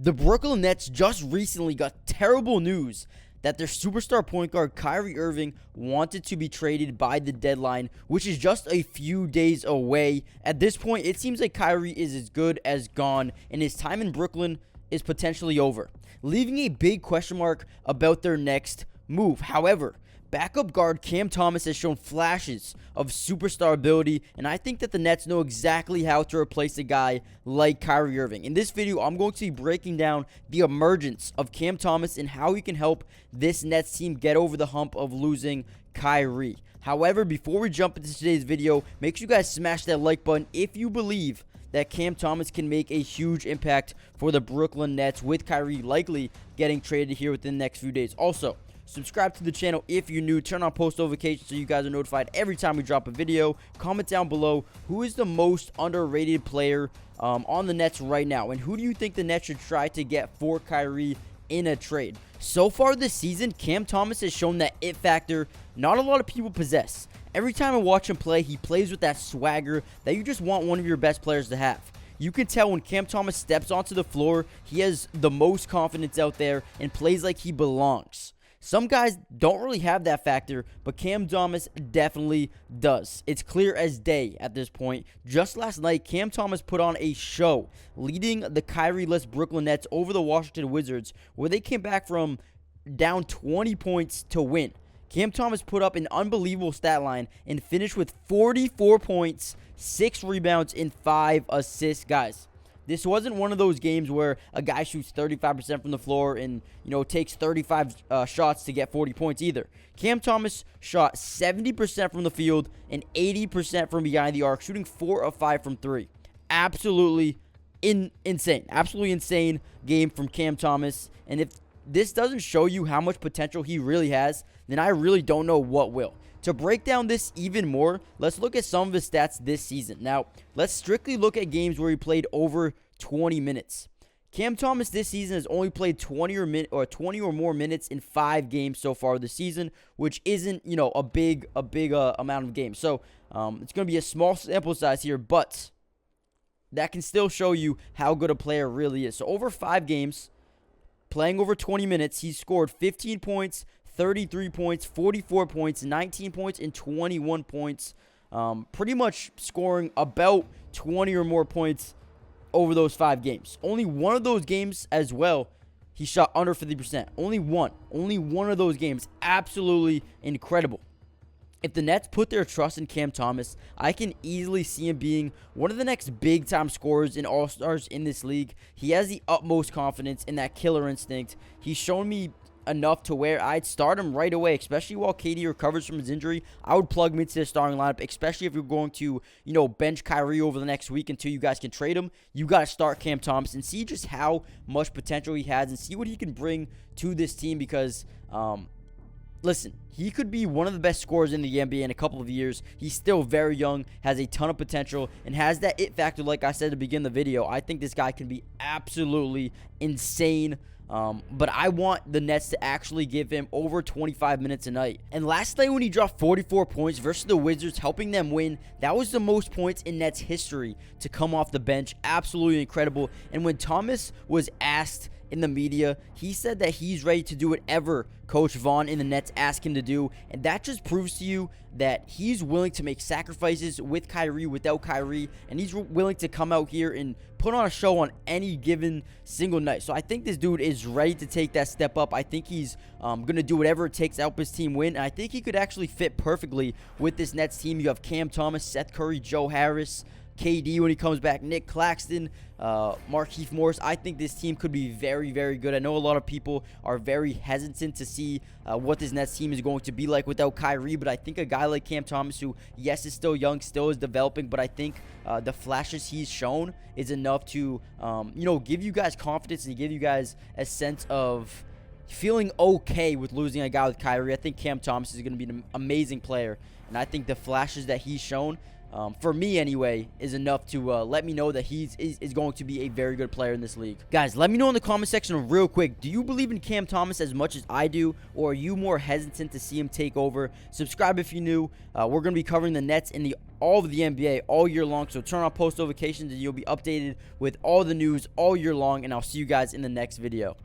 The Brooklyn Nets just recently got terrible news that their superstar point guard Kyrie Irving wanted to be traded by the deadline, which is just a few days away. At this point, it seems like Kyrie is as good as gone, and his time in Brooklyn is potentially over, leaving a big question mark about their next move. However, backup guard Cam Thomas has shown flashes of superstar ability, and I think that the Nets know exactly how to replace a guy like Kyrie Irving. In this video, I'm going to be breaking down the emergence of Cam Thomas and how he can help this Nets team get over the hump of losing Kyrie. However, before we jump into today's video, make sure you guys smash that like button if you believe that Cam Thomas can make a huge impact for the Brooklyn Nets, with Kyrie likely getting traded here within the next few days. Also, subscribe to the channel if you're new. Turn on post notifications so you guys are notified every time we drop a video. Comment down below who is the most underrated player on the Nets right now, and who do you think the Nets should try to get for Kyrie in a trade. So far this season, Cam Thomas has shown that it factor not a lot of people possess. Every time I watch him play, he plays with that swagger that you just want one of your best players to have. You can tell when Cam Thomas steps onto the floor, he has the most confidence out there and plays like he belongs. Some guys don't really have that factor, but Cam Thomas definitely does. It's clear as day at this point. Just last night, Cam Thomas put on a show, leading the Kyrie-less Brooklyn Nets over the Washington Wizards, where they came back from down 20 points to win. Cam Thomas put up an unbelievable stat line and finished with 44 points, 6 rebounds, and 5 assists. Guys, this wasn't one of those games where a guy shoots 35% from the floor and, takes 35 shots to get 40 points either. Cam Thomas shot 70% from the field and 80% from behind the arc, shooting 4 of 5 from 3. Absolutely insane. Absolutely insane game from Cam Thomas. And if this doesn't show you how much potential he really has, then I really don't know what will. To break down this even more, let's look at some of his stats this season. Now, let's strictly look at games where he played over 20 minutes. Cam Thomas this season has only played 20 or more minutes in 5 games so far this season, which isn't, a big amount of games. So, it's going to be a small sample size here, but that can still show you how good a player really is. So, over 5 games, playing over 20 minutes, he's scored 15 points, 33 points, 44 points, 19 points, and 21 points. Pretty much scoring about 20 or more points over those 5 games. Only one of those games as well, he shot under 50%. Only one of those games. Absolutely incredible. If the Nets put their trust in Cam Thomas, I can easily see him being one of the next big-time scorers and all-stars in this league. He has the utmost confidence and that killer instinct. He's shown me enough to where I'd start him right away, especially while KD recovers from his injury. I would plug him into the starting lineup, especially if you're going to, bench Kyrie over the next week until you guys can trade him. You got to start Cam Thomas and see just how much potential he has and see what he can bring to this team because, listen, he could be one of the best scorers in the NBA in a couple of years. He's still very young, has a ton of potential, and has that it factor like I said to begin the video. I think this guy can be absolutely insane. But I want the Nets to actually give him over 25 minutes a night. And last night when he dropped 44 points versus the Wizards, helping them win, that was the most points in Nets history to come off the bench. Absolutely incredible. And when Thomas was asked in the media, he said that he's ready to do whatever Coach Vaughn and the Nets ask him to do, and that just proves to you that he's willing to make sacrifices with Kyrie, without Kyrie, and he's willing to come out here and put on a show on any given single night. So I think this dude is ready to take that step up. I think he's going to do whatever it takes to help his team win, and I think he could actually fit perfectly with this Nets team. You have Cam Thomas, Seth Curry, Joe Harris, KD when he comes back, Nick Claxton, Markieff Morris. I think this team could be very, very good. I know a lot of people are very hesitant to see what this Nets team is going to be like without Kyrie, but I think a guy like Cam Thomas, who, yes, is still young, still is developing, but I think the flashes he's shown is enough to, give you guys confidence and give you guys a sense of feeling okay with losing a guy with Kyrie. I think Cam Thomas is going to be an amazing player, and I think the flashes that he's shown for me anyway, is enough to let me know that he's is going to be a very good player in this league. Guys, let me know in the comment section real quick, do you believe in Cam Thomas as much as I do, or are you more hesitant to see him take over? Subscribe if you're new. We're going to be covering the Nets and all of the NBA all year long, so turn on post notifications and you'll be updated with all the news all year long, and I'll see you guys in the next video.